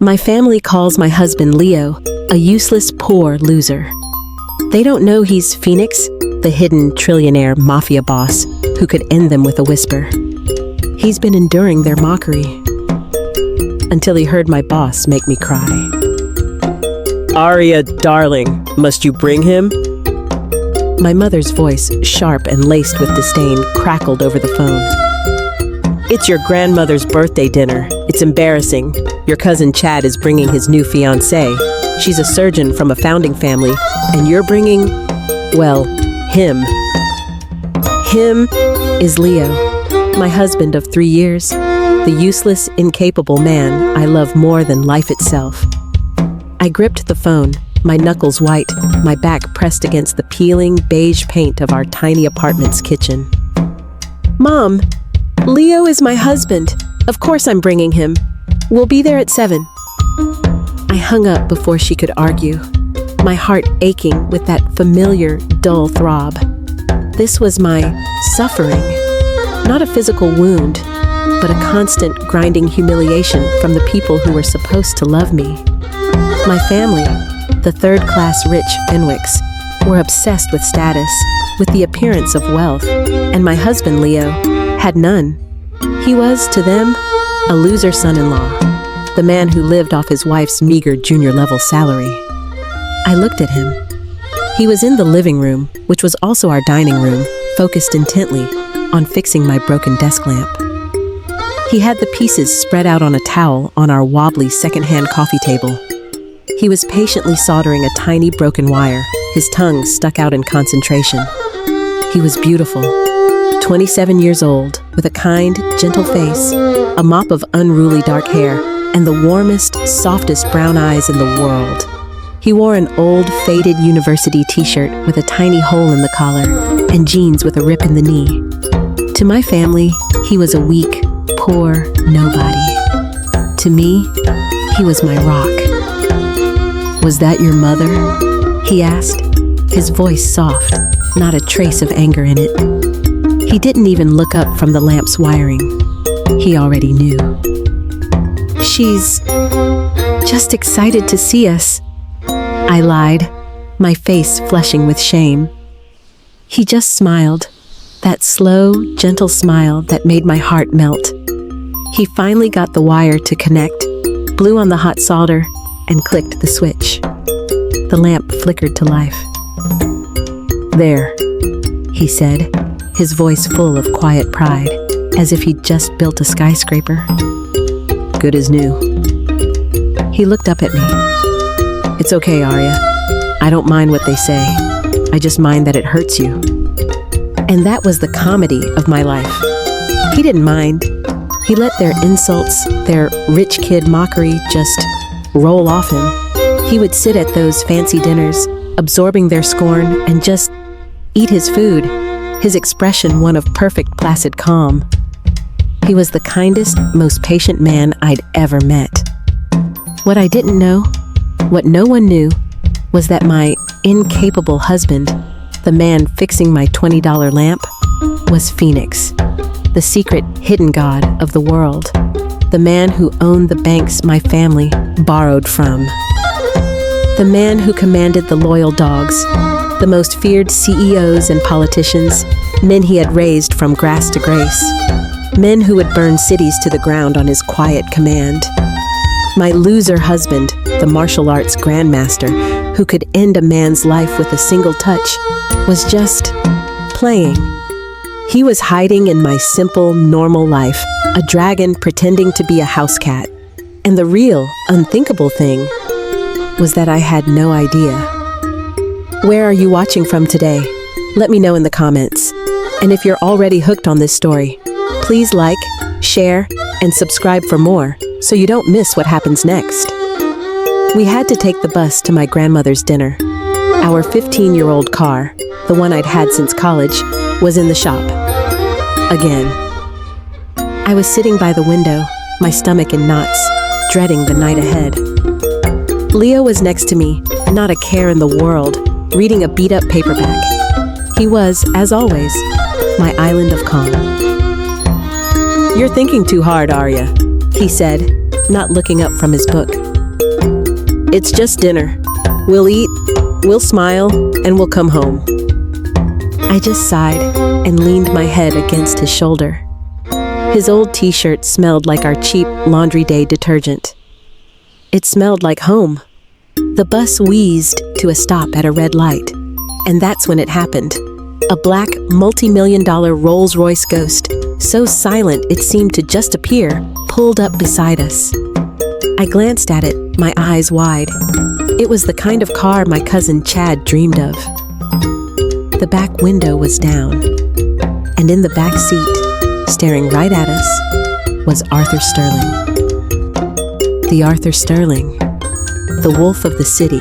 My family calls my husband Leo a useless, poor loser. They don't know he's Phoenix, the hidden trillionaire mafia boss who could end them with a whisper. He's been enduring their mockery until he heard my boss make me cry. Aria, darling, must you bring him? My mother's voice, sharp and laced with disdain, crackled over the phone. It's your grandmother's birthday dinner. It's embarrassing. Your cousin Chad is bringing his new fiancée. She's a surgeon from a founding family, and you're bringing, well, him. Him is Leo, my husband of 3 years, the useless, incapable man I love more than life itself. I gripped the phone, my knuckles white, my back pressed against the peeling beige paint of our tiny apartment's kitchen. Mom, Leo is my husband. Of course I'm bringing him. We'll be there at 7. I hung up before she could argue, my heart aching with that familiar, dull throb. This was my suffering, not a physical wound, but a constant grinding humiliation from the people who were supposed to love me. My family, the third-class rich Fenwicks, were obsessed with status, with the appearance of wealth, and my husband, Leo, had none. He was, to them, a loser son-in-law, the man who lived off his wife's meager junior-level salary. I looked at him. He was in the living room, which was also our dining room, focused intently on fixing my broken desk lamp. He had the pieces spread out on a towel on our wobbly second-hand coffee table. He was patiently soldering a tiny broken wire, his tongue stuck out in concentration. He was beautiful, 27 years old, with a kind, gentle face, a mop of unruly dark hair, and the warmest, softest brown eyes in the world. He wore an old, faded university t-shirt with a tiny hole in the collar and jeans with a rip in the knee. To my family, he was a weak, poor nobody. To me, he was my rock. "Was that your mother?" he asked, his voice soft, not a trace of anger in it. He didn't even look up from the lamp's wiring. He already knew. "She's just excited to see us," I lied, my face flushing with shame. He just smiled, that slow, gentle smile that made my heart melt. He finally got the wire to connect, blew on the hot solder, and clicked the switch. The lamp flickered to life. "There," he said, his voice full of quiet pride, as if he'd just built a skyscraper. "Good as new." He looked up at me. "It's okay, Aria. I don't mind what they say. I just mind that it hurts you." And that was the comedy of my life. He didn't mind. He let their insults, their rich kid mockery just roll off him. He would sit at those fancy dinners, absorbing their scorn, and just eat his food, his expression one of perfect placid calm. He was the kindest, most patient man I'd ever met. What I didn't know, what no one knew, was that my incapable husband, the man fixing my $20 lamp, was Phoenix, the secret hidden god of the world, the man who owned the banks my family borrowed from, the man who commanded the loyal dogs, the most feared CEOs and politicians, men he had raised from grass to grace, men who would burn cities to the ground on his quiet command. My loser husband, the martial arts grandmaster, who could end a man's life with a single touch, was just playing. He was hiding in my simple, normal life, a dragon pretending to be a house cat. And the real, unthinkable thing was that I had no idea. Where are you watching from today? Let me know in the comments. And if you're already hooked on this story, please like, share, and subscribe for more so you don't miss what happens next. We had to take the bus to my grandmother's dinner. Our 15-year-old car, the one I'd had since college, was in the shop. Again. I was sitting by the window, my stomach in knots, dreading the night ahead. Leo was next to me, not a care in the world, reading a beat-up paperback. He was, as always, my island of calm. "You're thinking too hard, Aria," he said, not looking up from his book. It's just dinner. We'll eat, we'll smile, and we'll come home. I just sighed and leaned my head against his shoulder. His old t-shirt smelled like our cheap laundry day detergent. It smelled like home. The bus wheezed to a stop at a red light, and that's when it happened. A black, multi-million-dollar Rolls-Royce Ghost, so silent it seemed to just appear, pulled up beside us. I glanced at it, my eyes wide. It was the kind of car my cousin Chad dreamed of. The back window was down, and in the back seat, staring right at us, was Arthur Sterling. The Arthur Sterling, the wolf of the city,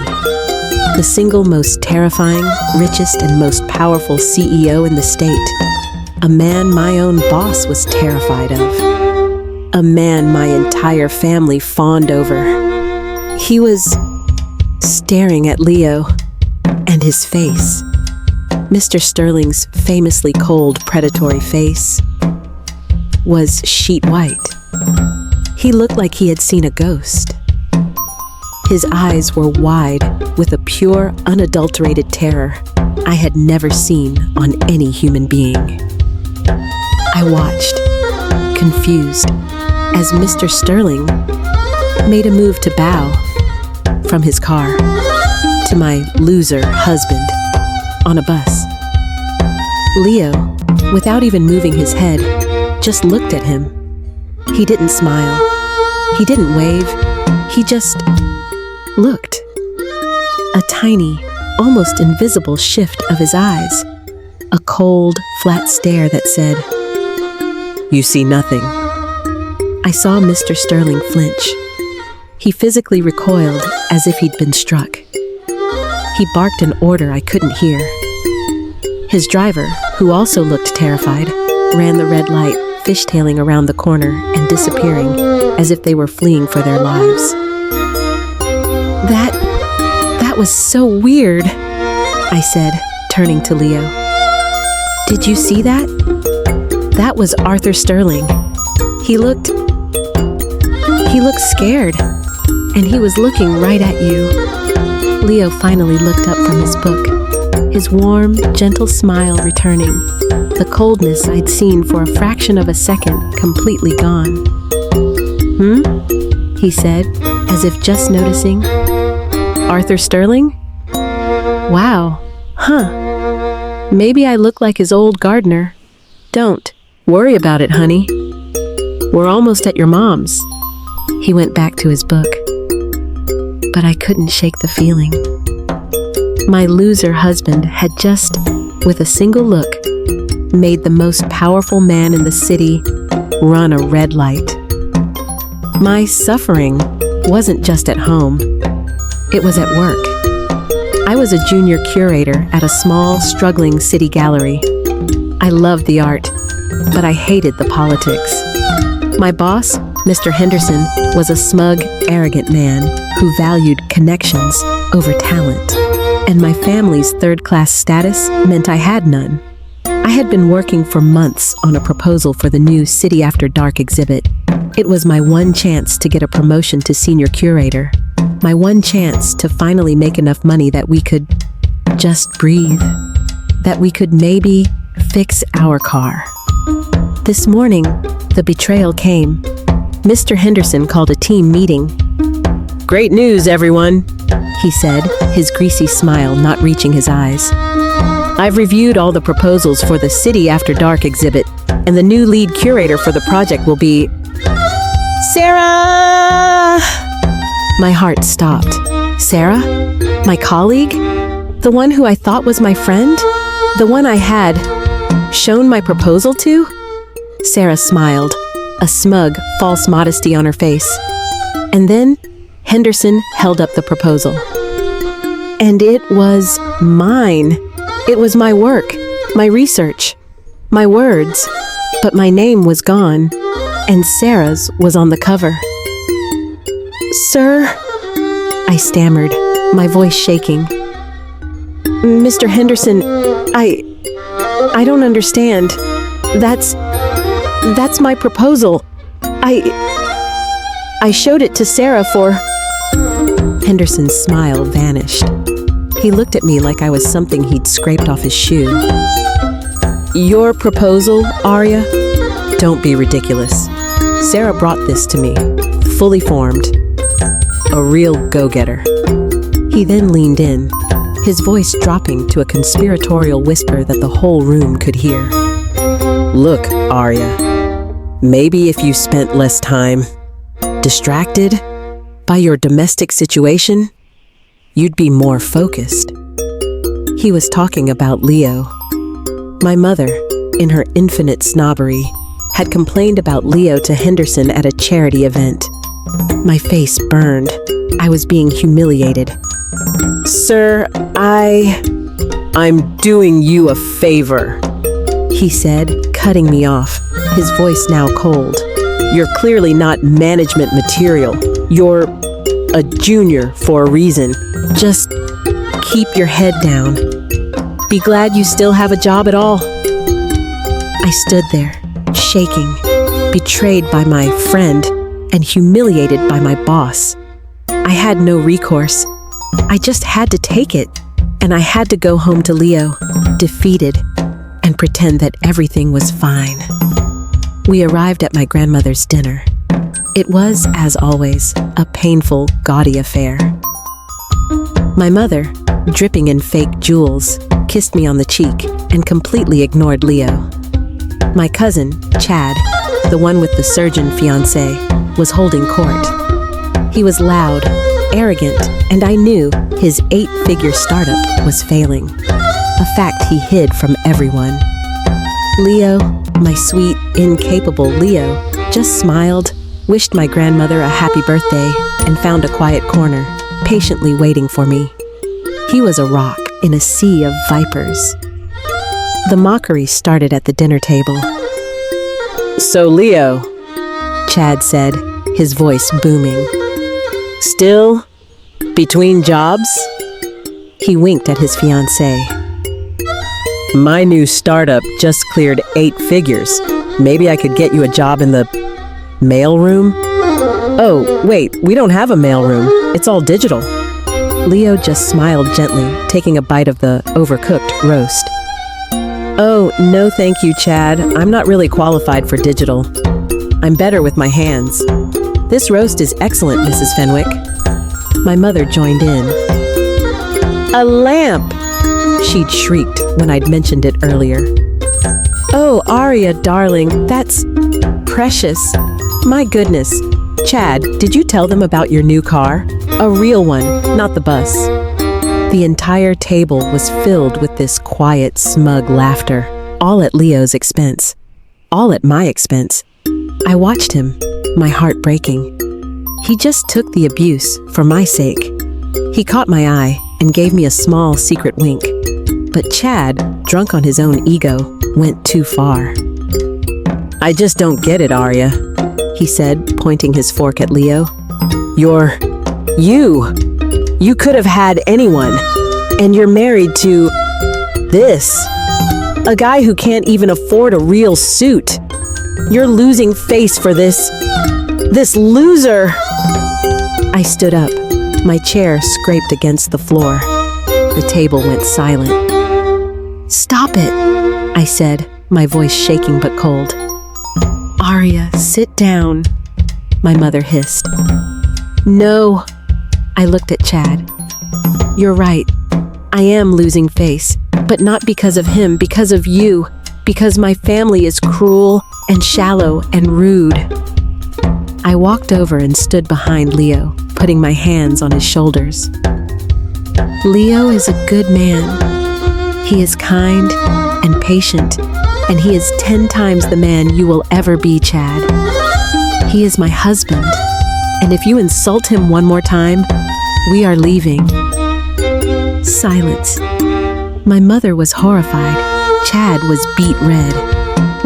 the single most terrifying, richest, and most powerful CEO in the state. A man my own boss was terrified of. A man my entire family fawned over. He was staring at Leo, and his face, Mr. Sterling's famously cold, predatory face, was sheet white. He looked like he had seen a ghost. His eyes were wide with a pure, unadulterated terror I had never seen on any human being. I watched, confused, as Mr. Sterling made a move to bow from his car to my loser husband on a bus. Leo, without even moving his head, just looked at him. He didn't smile. He didn't wave. He just looked. A tiny, almost invisible shift of his eyes. A cold, flat stare that said, You see nothing. I saw Mr. Sterling flinch. He physically recoiled as if he'd been struck. He barked an order I couldn't hear. His driver, who also looked terrified, ran the red light, fishtailing around the corner and disappearing as if they were fleeing for their lives. That was so weird, I said, turning to Leo. Did you see that? That was Arthur Sterling. He looked scared, and he was looking right at you. Leo finally looked up from his book, his warm, gentle smile returning, the coldness I'd seen for a fraction of a second completely gone. He said, as if just noticing. Arthur Sterling? Wow, Maybe I look like his old gardener. Don't worry about it, honey. We're almost at your mom's. He went back to his book. But I couldn't shake the feeling. My loser husband had just, with a single look, made the most powerful man in the city run a red light. My suffering wasn't just at home. It was at work. I was a junior curator at a small, struggling city gallery. I loved the art, but I hated the politics. My boss, Mr. Henderson, was a smug, arrogant man who valued connections over talent. And my family's third-class status meant I had none. I had been working for months on a proposal for the new City After Dark exhibit. It was my one chance to get a promotion to senior curator. My one chance to finally make enough money that we could just breathe. That we could maybe fix our car. This morning, the betrayal came. Mr. Henderson called a team meeting. Great news, everyone, he said, his greasy smile not reaching his eyes. I've reviewed all the proposals for the City After Dark exhibit, and the new lead curator for the project will be Sarah! My heart stopped. Sarah? My colleague? The one who I thought was my friend? The one I had shown my proposal to? Sarah smiled, a smug, false modesty on her face. And then Henderson held up the proposal. And it was mine. It was my work, my research, my words. But my name was gone, and Sarah's was on the cover. Sir, I stammered, my voice shaking. Mr. Henderson, I don't understand. That's my proposal. I showed it to Sarah for... Henderson's smile vanished. He looked at me like I was something he'd scraped off his shoe. Your proposal, Aria? Don't be ridiculous. Sarah brought this to me, fully formed. A real go-getter. He then leaned in, his voice dropping to a conspiratorial whisper that the whole room could hear. Look, Aria, maybe if you spent less time distracted by your domestic situation, you'd be more focused. He was talking about Leo. My mother, in her infinite snobbery, had complained about Leo to Henderson at a charity event. My face burned. I was being humiliated. Sir, I'm doing you a favor, he said, cutting me off, his voice now cold. You're clearly not management material. You're a junior for a reason. Just keep your head down. Be glad you still have a job at all. I stood there, shaking, betrayed by my friend and humiliated by my boss. I had no recourse. I just had to take it, and I had to go home to Leo, defeated, and pretend that everything was fine. We arrived at my grandmother's dinner. It was, as always, a painful, gaudy affair. My mother, dripping in fake jewels, kissed me on the cheek and completely ignored Leo. My cousin, Chad, the one with the surgeon fiancé, was holding court. He was loud, arrogant, and I knew his 8-figure startup was failing, a fact he hid from everyone. Leo, my sweet, incapable Leo, just smiled, wished my grandmother a happy birthday, and found a quiet corner, patiently waiting for me. He was a rock in a sea of vipers. The mockery started at the dinner table. So, Leo, Chad said, his voice booming. Still between jobs? He winked at his fiancée. My new startup just cleared 8 figures. Maybe I could get you a job in the mailroom? Oh, wait, we don't have a mailroom. It's all digital. Leo just smiled gently, taking a bite of the overcooked roast. Oh, no thank you, Chad. I'm not really qualified for digital. I'm better with my hands. This roast is excellent, Mrs. Fenwick. My mother joined in. A lamp! She'd shrieked when I'd mentioned it earlier. Oh, Aria, darling, that's precious. My goodness. Chad, did you tell them about your new car? A real one, not the bus. The entire table was filled with this quiet, smug laughter, all at Leo's expense, all at my expense. I watched him, my heart breaking. He just took the abuse for my sake. He caught my eye and gave me a small secret wink. But Chad, drunk on his own ego, went too far. I just don't get it, Aria, he said, pointing his fork at Leo. You could have had anyone, and you're married to this, a guy who can't even afford a real suit. You're losing face for this loser. I stood up. My chair scraped against the floor. The table went silent. Stop it, I said, my voice shaking but cold. Aria, sit down, my mother hissed. No, I looked at Chad. You're right. I am losing face, but not because of him, because of you, because my family is cruel and shallow and rude. I walked over and stood behind Leo, putting my hands on his shoulders. Leo is a good man. He is kind and patient, and he is 10 times the man you will ever be, Chad. He is my husband, and if you insult him one more time, we are leaving. Silence. My mother was horrified. Chad was beet red.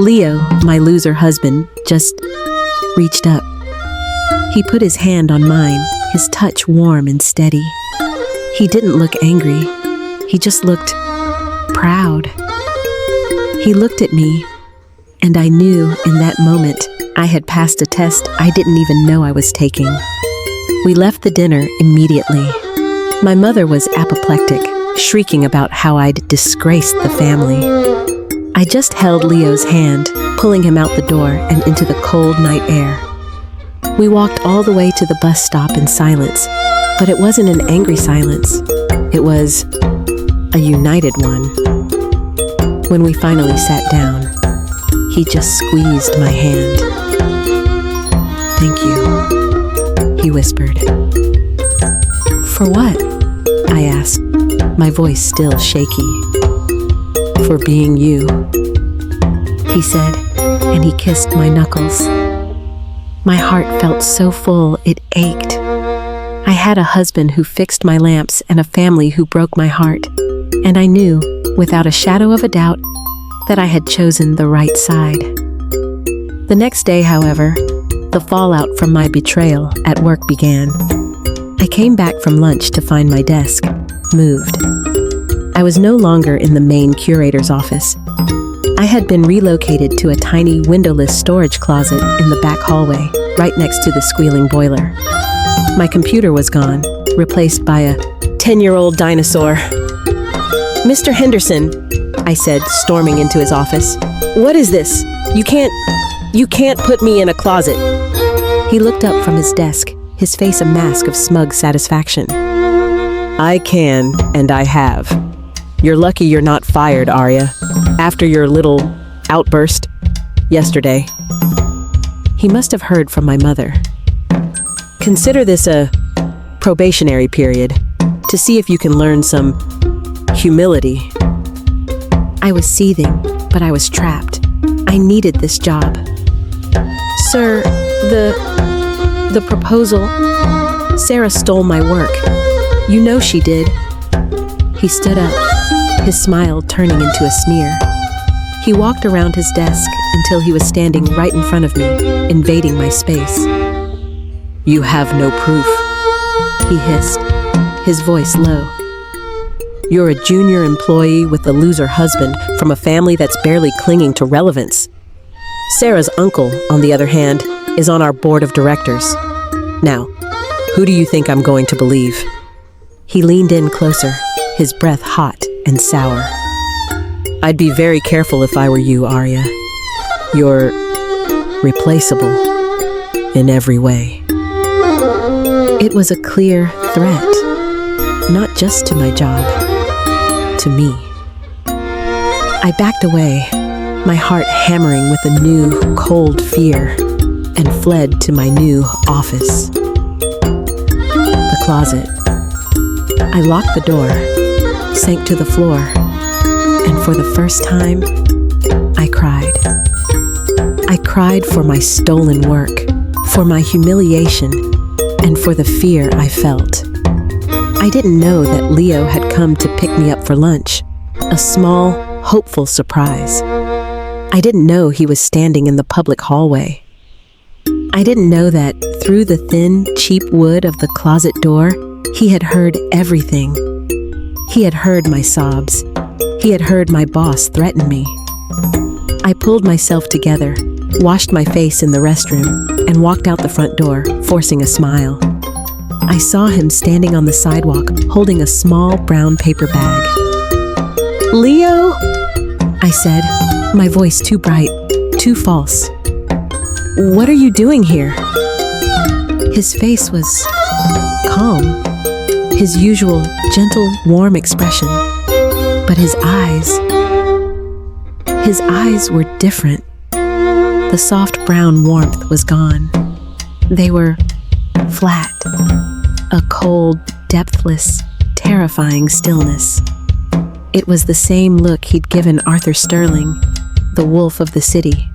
Leo, my loser husband, just reached up. He put his hand on mine, his touch warm and steady. He didn't look angry. He just looked proud. He looked at me, and I knew in that moment I had passed a test I didn't even know I was taking. We left the dinner immediately. My mother was apoplectic, shrieking about how I'd disgraced the family. I just held Leo's hand, pulling him out the door and into the cold night air. We walked all the way to the bus stop in silence, but it wasn't an angry silence. It was a united one. When we finally sat down, he just squeezed my hand. "Thank you," he whispered. "For what?" I asked, my voice still shaky. "For being you," he said, and he kissed my knuckles. My heart felt so full it ached. I had a husband who fixed my lamps and a family who broke my heart, and I knew, without a shadow of a doubt, that I had chosen the right side. The next day, however, the fallout from my betrayal at work began. I came back from lunch to find my desk moved. I was no longer in the main curator's office. I had been relocated to a tiny windowless storage closet in the back hallway, right next to the squealing boiler. My computer was gone, replaced by a 10-year-old dinosaur. "Mr. Henderson," I said, storming into his office. "What is this? You can't put me in a closet." He looked up from his desk, his face a mask of smug satisfaction. "I can, and I have. You're lucky you're not fired, Aria, after your little outburst yesterday." He must have heard from my mother. "Consider this a probationary period, to see if you can learn some humility." I was seething, but I was trapped. I needed this job. "Sir, the proposal, Sarah stole my work. You know she did." He stood up, his smile turning into a sneer. He walked around his desk until he was standing right in front of me, invading my space. "You have no proof," he hissed, his voice low. "You're a junior employee with a loser husband from a family that's barely clinging to relevance. Sarah's uncle, on the other hand, is on our board of directors. Now, who do you think I'm going to believe?" He leaned in closer, his breath hot and sour. "I'd be very careful if I were you, Aria. You're replaceable in every way." It was a clear threat, not just to my job, to me. I backed away, my heart hammering with a new, cold fear, and fled to my new office. The closet. I locked the door, sank to the floor, and for the first time, I cried. I cried for my stolen work, for my humiliation, and for the fear I felt. I didn't know that Leo had come to pick me up for lunch, a small, hopeful surprise. I didn't know he was standing in the public hallway. I didn't know that through the thin, cheap wood of the closet door, he had heard everything. He had heard my sobs. He had heard my boss threaten me. I pulled myself together, washed my face in the restroom, and walked out the front door, forcing a smile. I saw him standing on the sidewalk, holding a small brown paper bag. "Leo?" I said, my voice too bright, too false. "What are you doing here?" His face was calm, his usual gentle, warm expression. But his eyes were different. The soft brown warmth was gone. They were flat, a cold, depthless, terrifying stillness. It was the same look he'd given Arthur Sterling, the wolf of the city.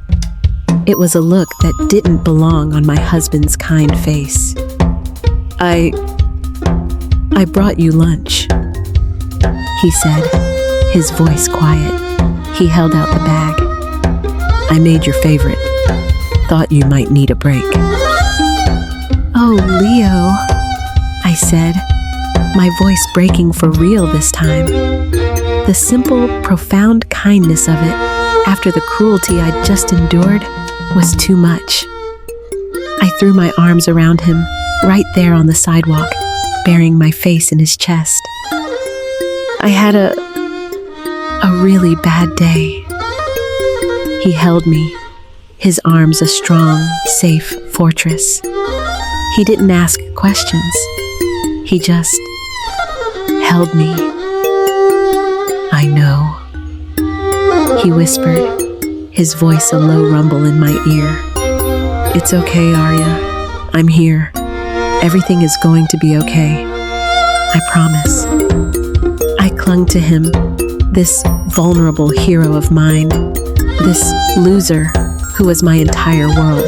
It was a look that didn't belong on my husband's kind face. I brought you lunch," he said, his voice quiet. He held out the bag. "I made your favorite. Thought you might need a break." "Oh, Leo," I said, my voice breaking for real this time. The simple, profound kindness of it, after the cruelty I'd just endured, was too much. I threw my arms around him, right there on the sidewalk, burying my face in his chest. I had a really bad day. He held me, his arms a strong, safe fortress. He didn't ask questions. He just held me. I know, he whispered, his voice a low rumble in my ear. It's okay, Aria. I'm here. Everything is going to be okay. I promise. I clung to him, this vulnerable hero of mine, this loser who was my entire world.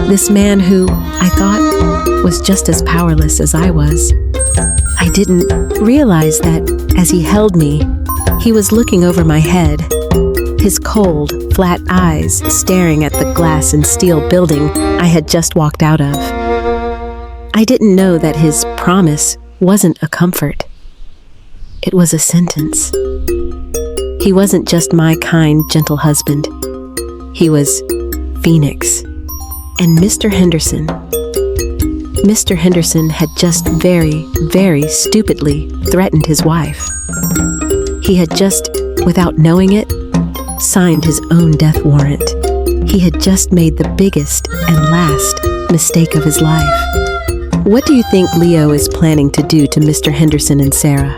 This man who, I thought, was just as powerless as I was. I didn't realize that as he held me, he was looking over my head, his cold, flat eyes staring at the glass and steel building I had just walked out of. I didn't know that his promise wasn't a comfort. It was a sentence. He wasn't just my kind, gentle husband. He was Phoenix. And Mr. Henderson. Mr. Henderson had just very, very stupidly threatened his wife. He had just, without knowing it, signed his own death warrant. He had just made the biggest and last mistake of his life. What do you think Leo is planning to do to Mr. Henderson and Sarah?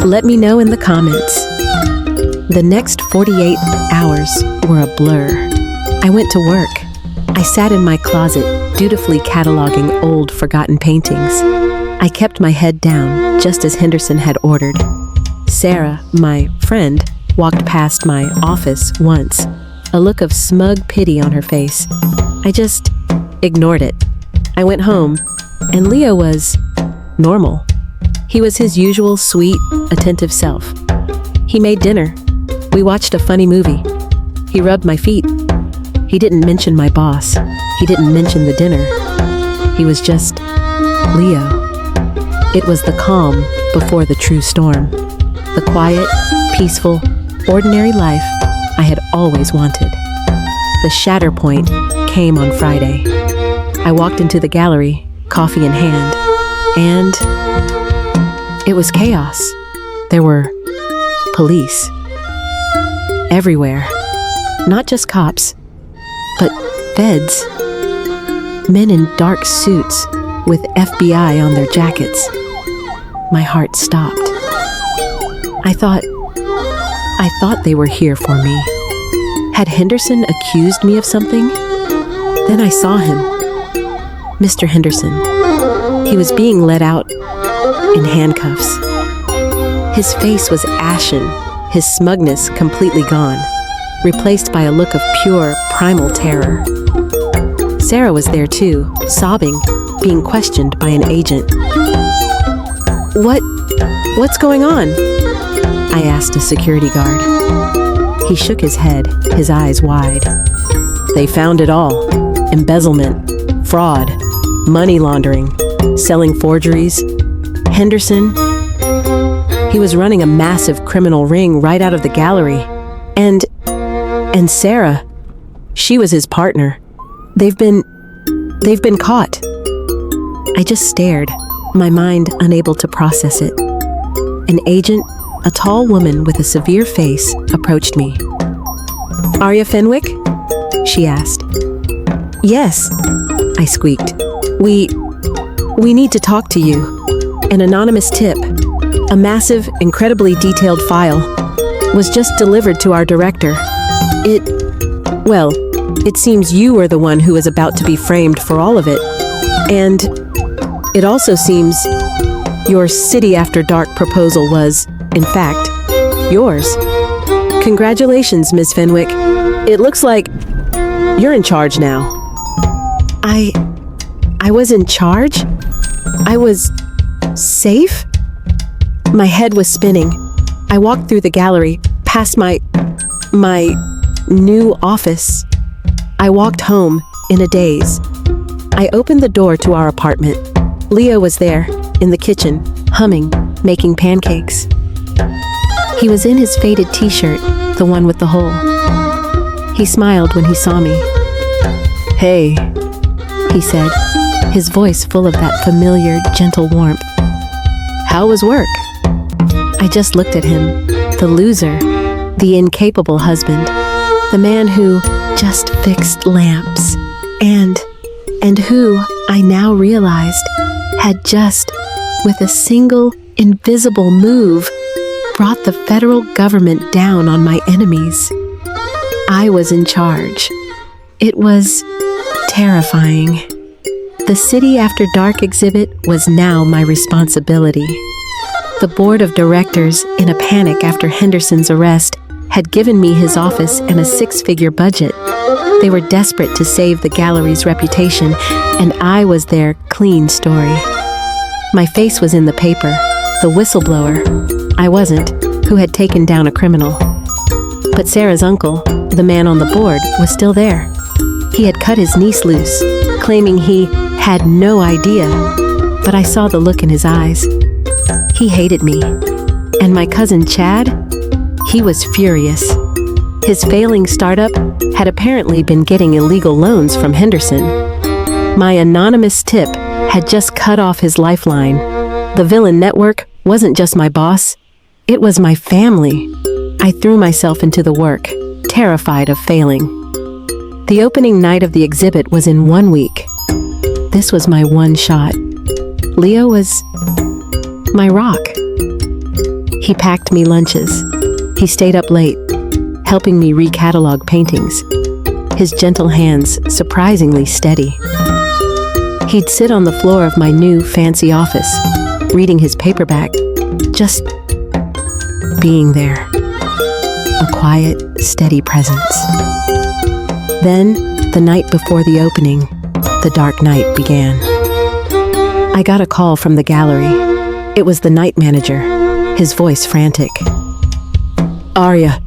Let me know in the comments. The next 48 hours were a blur. I went to work. I sat in my closet, dutifully cataloging old, forgotten paintings. I kept my head down, just as Henderson had ordered. Sarah, my friend, walked past my office once, a look of smug pity on her face. I just ignored it. I went home, and Leo was normal. He was his usual sweet, attentive self. He made dinner. We watched a funny movie. He rubbed my feet. He didn't mention my boss. He didn't mention the dinner. He was just Leo. It was the calm before the true storm. The quiet, peaceful, ordinary life I had always wanted. The shatter point came on Friday. I walked into the gallery, coffee in hand, and it was chaos. There were police everywhere. Not just cops, but feds. Men in dark suits with FBI on their jackets. My heart stopped. I thought they were here for me. Had Henderson accused me of something? Then I saw him. Mr. Henderson. He was being led out in handcuffs. His face was ashen, his smugness completely gone, replaced by a look of pure, primal terror. Sarah was there too, sobbing, being questioned by an agent. What's going on? I asked a security guard. He shook his head, his eyes wide. They found it all. Embezzlement, fraud, money laundering, selling forgeries. Henderson, he was running a massive criminal ring right out of the gallery. And Sarah, she was his partner. They've been caught. I just stared, my mind unable to process it. An agent, a tall woman with a severe face, approached me. Aria Fenwick? She asked. Yes, I squeaked. We need to talk to you. An anonymous tip, a massive, incredibly detailed file, was just delivered to our director. It seems you were the one who was about to be framed for all of it. And it also seems your City After Dark proposal was, in fact, yours. Congratulations, Ms. Fenwick. It looks like you're in charge now. I was in charge? I was safe? My head was spinning. I walked through the gallery, past my new office. I walked home in a daze. I opened the door to our apartment. Leo was there, in the kitchen, humming, making pancakes. He was in his faded t-shirt, the one with the hole. He smiled when he saw me. Hey, he said, his voice full of that familiar, gentle warmth. "How was work?" I just looked at him, the loser, the incapable husband, the man who just fixed lamps, and who, I now realized, had just, with a single invisible move, brought the federal government down on my enemies. I was in charge. It was terrifying. The City After Dark exhibit was now my responsibility. The board of directors, in a panic after Henderson's arrest, had given me his office and a 6-figure budget. They were desperate to save the gallery's reputation, and I was their clean story. My face was in the paper, the whistleblower. I wasn't, who had taken down a criminal. But Sarah's uncle, the man on the board, was still there. He had cut his niece loose, claiming he had no idea, but I saw the look in his eyes. He hated me. And my cousin Chad? He was furious. His failing startup had apparently been getting illegal loans from Henderson. My anonymous tip had just cut off his lifeline. The villain network wasn't just my boss, it was my family. I threw myself into the work, terrified of failing. The opening night of the exhibit was in 1 week. This was my one shot. Leo was my rock. He packed me lunches. He stayed up late, helping me recatalog paintings, his gentle hands surprisingly steady. He'd sit on the floor of my new fancy office, reading his paperback, just being there. A quiet, steady presence. Then, the night before the opening, the dark night began. I got a call from the gallery. It was the night manager, his voice frantic. "Aria,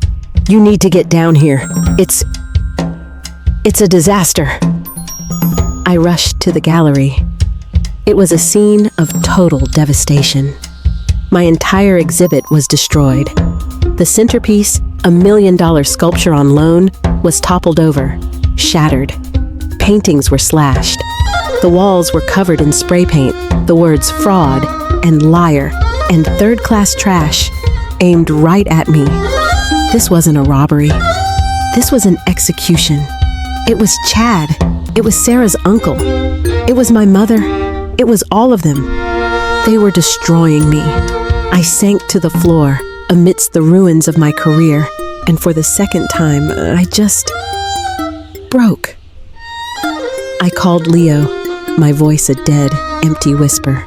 you need to get down here. It's a disaster." I rushed to the gallery. It was a scene of total devastation. My entire exhibit was destroyed. The centerpiece, a $1 million sculpture on loan, was toppled over, shattered. Paintings were slashed. The walls were covered in spray paint, the words fraud and liar and third-class trash aimed right at me. This wasn't a robbery. This was an execution. It was Chad. It was Sarah's uncle. It was my mother. It was all of them. They were destroying me. I sank to the floor amidst the ruins of my career, and for the second time, I just broke. I called Leo, my voice a dead, empty whisper.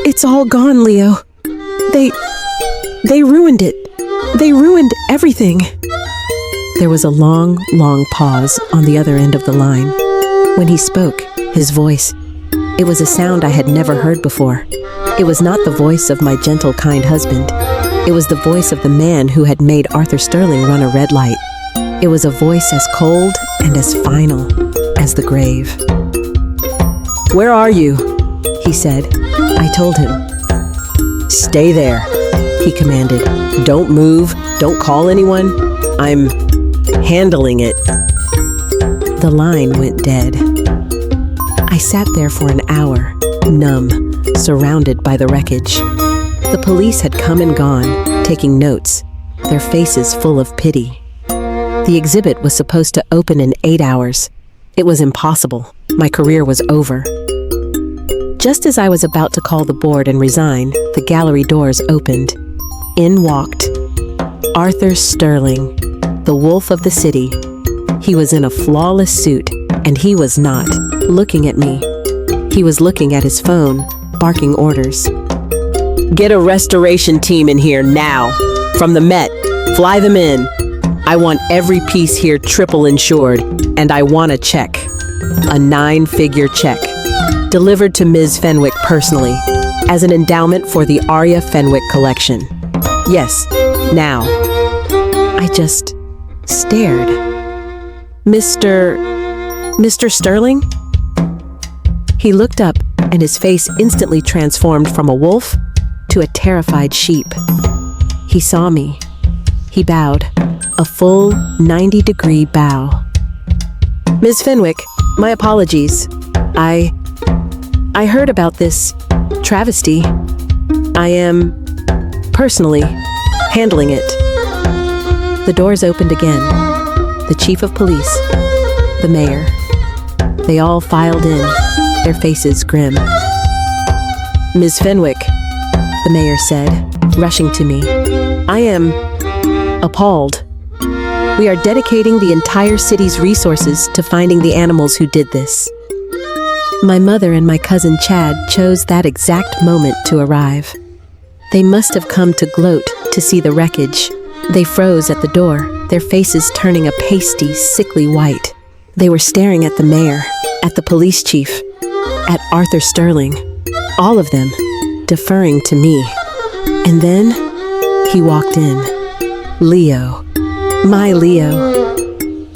It's all gone, Leo. They ruined it. They ruined everything." There was a long, long pause on the other end of the line. When he spoke, his voice, it was a sound I had never heard before. It was not the voice of my gentle, kind husband. It was the voice of the man who had made Arthur Sterling run a red light. It was a voice as cold and as final as the grave. "Where are you?" he said. I told him. "Stay there," he commanded. "Don't move. Don't call anyone. I'm handling it." The line went dead. I sat there for an hour, numb, surrounded by the wreckage. The police had come and gone, taking notes, their faces full of pity. The exhibit was supposed to open in 8 hours. It was impossible. My career was over. Just as I was about to call the board and resign, the gallery doors opened. In walked Arthur Sterling, the wolf of the city. He was in a flawless suit, and he was not looking at me. He was looking at his phone, barking orders. "Get a restoration team in here now. From the Met, fly them in. I want every piece here triple insured, and I want a check. A 9-figure check. Delivered to Ms. Fenwick personally, as an endowment for the Aria Fenwick collection. Yes, now." I just stared. Mr. Sterling? He looked up, and his face instantly transformed from a wolf to a terrified sheep. He saw me. He bowed, a full 90-degree bow. "Ms. Fenwick, my apologies. I heard about this travesty. I am personally handling it. The doors opened again. The chief of police, the mayor, they all filed in, their faces grim. Ms. Fenwick, the mayor said, rushing to me. I am appalled. We are dedicating the entire city's resources to finding the animals who did this. My mother and my cousin Chad chose that exact moment to arrive. They must have come to gloat to see the wreckage. They froze at the door, their faces turning a pasty, sickly white. They were staring at the mayor, at the police chief, at Arthur Sterling, all of them deferring to me. And then he walked in. Leo, my Leo,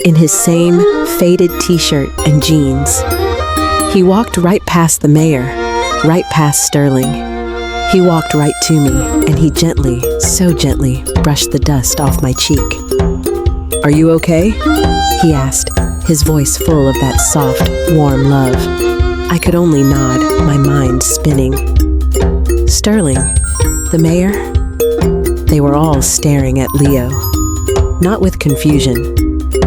in his same faded t-shirt and jeans. He walked right past the mayor, right past Sterling. He walked right to me, and he gently, so gently, brushed the dust off my cheek. Are you okay? He asked, his voice full of that soft, warm love. I could only nod, my mind spinning. Sterling, the mayor, they were all staring at Leo. Not with confusion,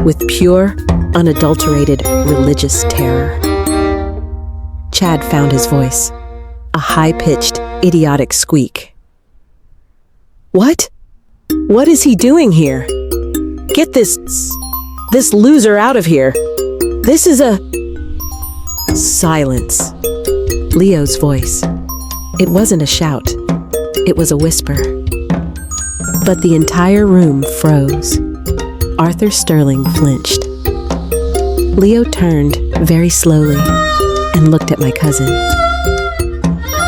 with pure, unadulterated religious terror. Chad found his voice, a high-pitched, idiotic squeak. What? What is he doing here? Get this loser out of here. This is a... Silence. Leo's voice. It wasn't a shout. It was a whisper. But the entire room froze. Arthur Sterling flinched. Leo turned very slowly and looked at my cousin.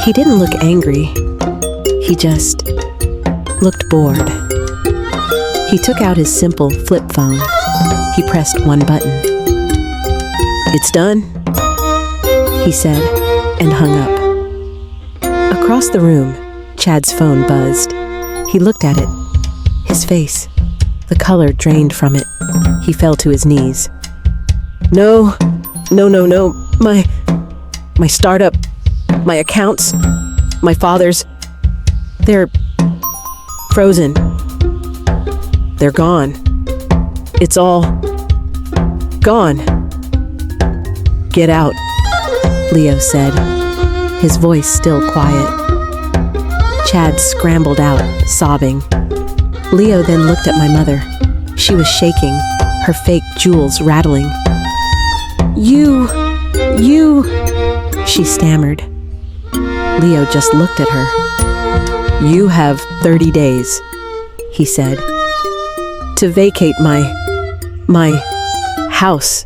He didn't look angry. He just looked bored. He took out his simple flip phone. He pressed one button. It's done, he said, and hung up. Across the room, Chad's phone buzzed. He looked at it. His face, the color drained from it. He fell to his knees. No. My startup, my accounts, my father's, they're frozen. They're gone. It's all gone. Get out, Leo said, his voice still quiet. Chad scrambled out, sobbing. Leo then looked at my mother. She was shaking, her fake jewels rattling. You, she stammered. Leo just looked at her. You have 30 days, he said, to vacate my house.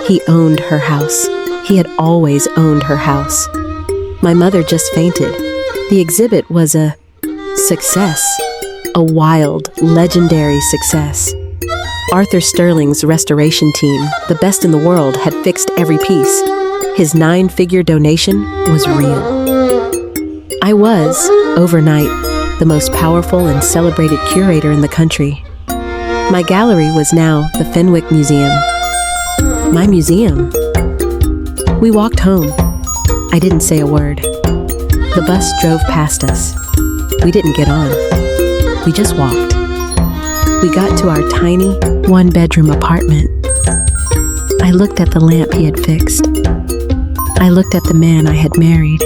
He owned her house. He had always owned her house. My mother just fainted. The exhibit was a success, a wild, legendary success. Arthur Sterling's restoration team, the best in the world, had fixed every piece. His 9-figure donation was real. I was, overnight, the most powerful and celebrated curator in the country. My gallery was now the Fenwick Museum. My museum. We walked home. I didn't say a word. The bus drove past us. We didn't get on. We just walked. We got to our tiny, one-bedroom apartment. I looked at the lamp he had fixed. I looked at the man I had married.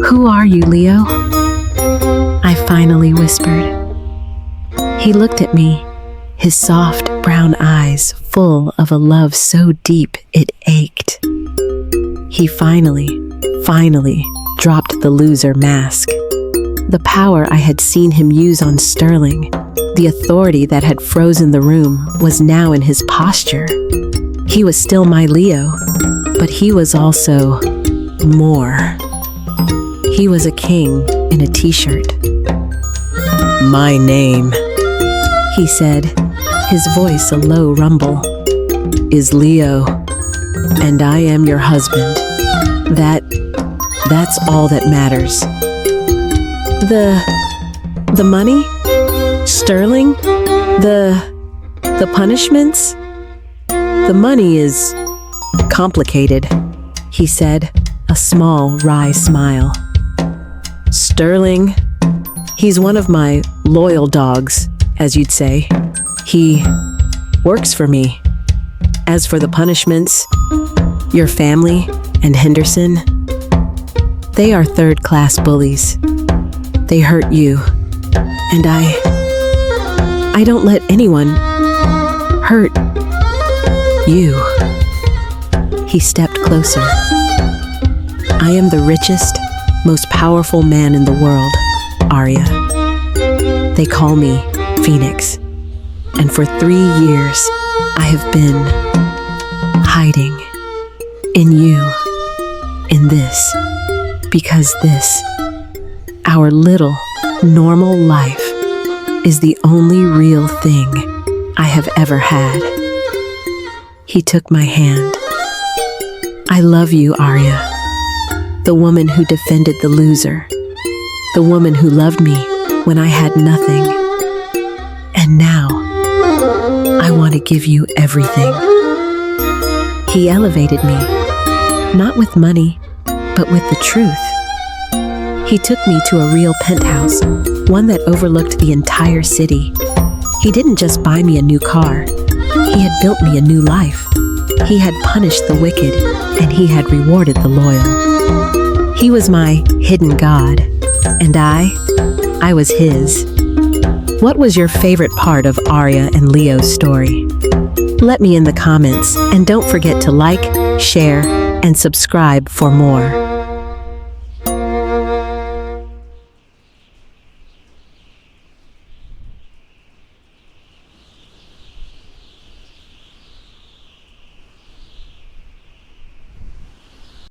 Who are you, Leo? I finally whispered. He looked at me, his soft brown eyes full of a love so deep it ached. He finally dropped the loser mask. The power I had seen him use on Sterling, the authority that had frozen the room, was now in his posture. He was still my Leo, but he was also more. He was a king in a t-shirt. My name, he said, his voice a low rumble, is Leo, and I am your husband. That's all that matters. The money? Sterling? The punishments? The money is Complicated, he said, a small, wry smile. Sterling, he's one of my loyal dogs, as you'd say. He works for me. As for the punishments, your family and Henderson, they are third-class bullies. They hurt you, and I don't let anyone hurt you. He stepped closer. I am the richest, most powerful man in the world, Aria. They call me Phoenix, and for 3 years I have been hiding in you, in this, because this, our little, normal life, is the only real thing I have ever had. He took my hand. I love you, Aria. The woman who defended the loser. The woman who loved me when I had nothing. And now, I want to give you everything. He elevated me, not with money, but with the truth. He took me to a real penthouse, one that overlooked the entire city. He didn't just buy me a new car. He had built me a new life. He had punished the wicked, and he had rewarded the loyal. He was my hidden god, and I was his. What was your favorite part of Aria and Leo's story? Let me in the comments, and don't forget to like, share, and subscribe for more.